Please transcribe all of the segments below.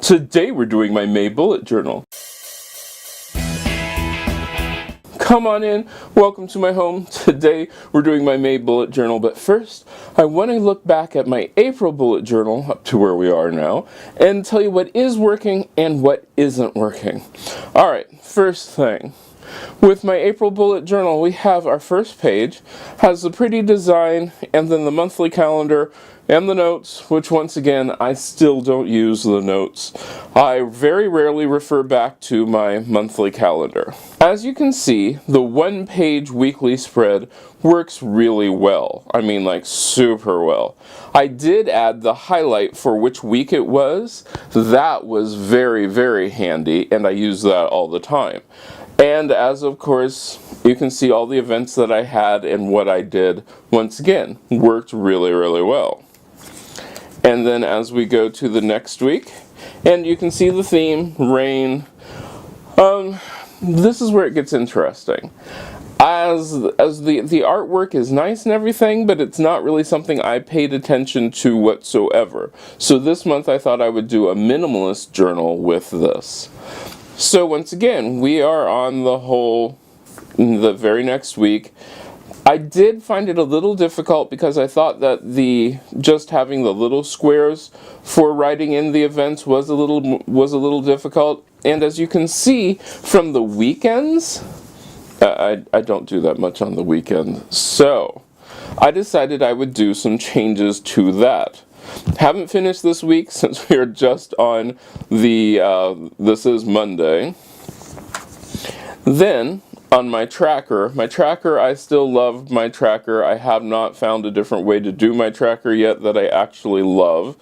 Today we're doing my May bullet journal. Come on in, welcome to my home. Today we're doing my May bullet journal, but first I want to look back at my April bullet journal up to where we are now and tell you what is working and what isn't working. Alright, first thing. With my April bullet journal, we have our first page, has the pretty design, and then the monthly calendar, and the notes, which once again, I still don't use the notes. I very rarely refer back to my monthly calendar. As you can see, the one-page weekly spread works really well. I mean, like, super well. I did add the highlight for which week it was. That was very, very handy, and I use that all the time. And as of course, you can see all the events that I had and what I did, once again, worked really, really well. And then as we go to the next week, and you can see the theme, rain. This is where it gets interesting. As the artwork is nice and everything, but it's not really something I paid attention to whatsoever. So this month I thought I would do a minimalist journal with this. So once again, we are on the very next week. I did find it a little difficult because I thought that just having the little squares for writing in the events was a little difficult. And as you can see from the weekends, I don't do that much on the weekend. So I decided I would do some changes to that. Haven't finished this week since we are just on this is Monday. Then on my tracker, I still love my tracker. I have not found a different way to do my tracker yet that I actually love.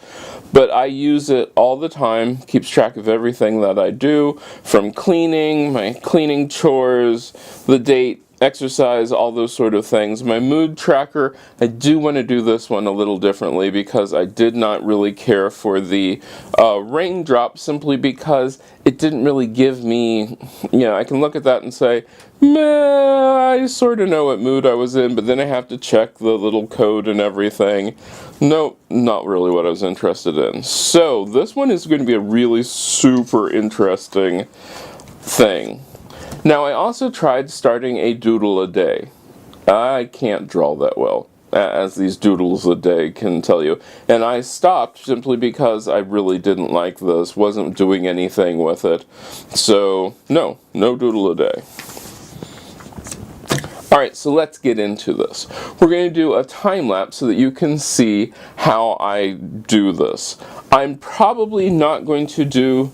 But I use it all the time, keeps track of everything that I do, from cleaning, my cleaning chores, the date, exercise, all those sort of things. My mood tracker, I do want to do this one a little differently because I did not really care for the raindrop simply because it didn't really give me, I can look at that and say, meh, I sort of know what mood I was in, but then I have to check the little code and everything. Nope, not really what I was interested in. So this one is going to be a really super interesting thing. Now I also tried starting a doodle a day. I can't draw that well, as these doodles a day can tell you. And I stopped simply because I really didn't like this, wasn't doing anything with it. So no doodle a day. Alright, so let's get into this. We're going to do a time lapse so that you can see how I do this. I'm probably not going to do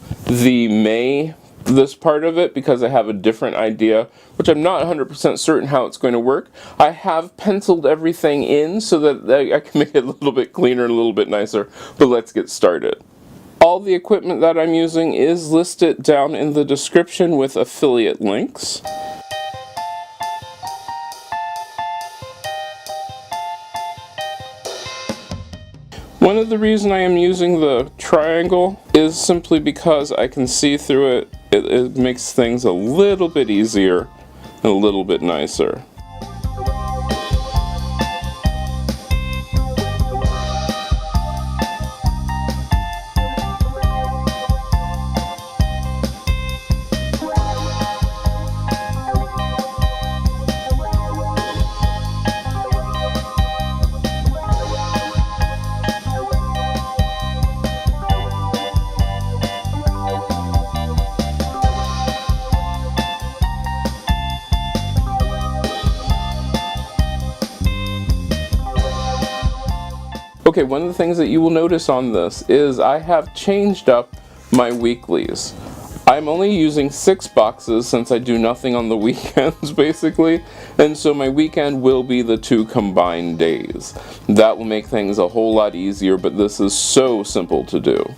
this part of it because I have a different idea, which I'm not 100% certain how it's going to work. I have penciled everything in so that I can make it a little bit cleaner, a little bit nicer, but let's get started. All the equipment that I'm using is listed down in the description with affiliate links. One of the reasons I am using the triangle is simply because I can see through it. It makes things a little bit easier and a little bit nicer. Okay, one of the things that you will notice on this is I have changed up my weeklies. I'm only using 6 boxes since I do nothing on the weekends basically, and so my weekend will be the 2 combined days. That will make things a whole lot easier, but this is so simple to do.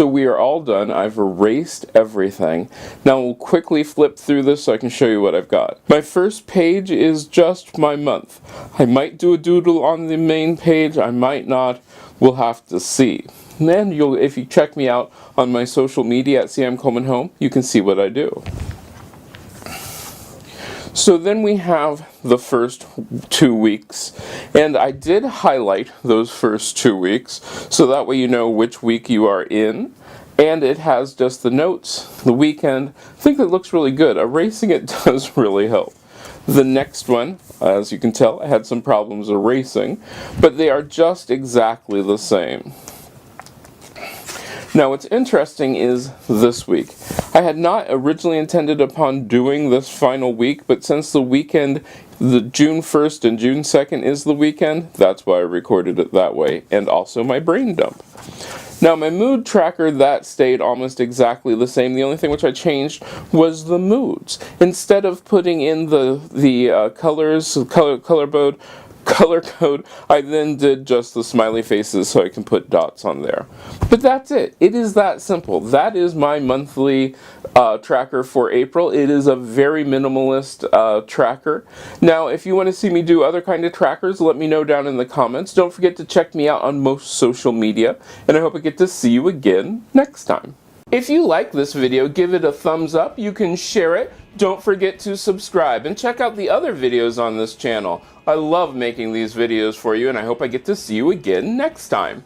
So we are all done. I've erased everything. Now we'll quickly flip through this so I can show you what I've got. My first page is just my month. I might do a doodle on the main page, I might not. We'll have to see. And then if you check me out on my social media at CM Coleman Home, you can see what I do. So then we have the first 2 weeks, and I did highlight those first 2 weeks, so that way you know which week you are in, and it has just the notes, the weekend. I think it looks really good. Erasing it does really help. The next one, as you can tell, I had some problems erasing, but they are just exactly the same. Now what's interesting is this week. I had not originally intended upon doing this final week, but since the weekend, the June 1st and June 2nd is the weekend, that's why I recorded it that way, and also my brain dump. Now my mood tracker, that stayed almost exactly the same. The only thing which I changed was the moods. Instead of putting in the color code, I then did just the smiley faces so I can put dots on there. But that's it. It is that simple. That is my monthly tracker for April. It is a very minimalist tracker. Now, if you want to see me do other kind of trackers, let me know down in the comments. Don't forget to check me out on most social media, and I hope I get to see you again next time. If you like this video, give it a thumbs up. You can share it. Don't forget to subscribe and check out the other videos on this channel. I love making these videos for you, and I hope I get to see you again next time.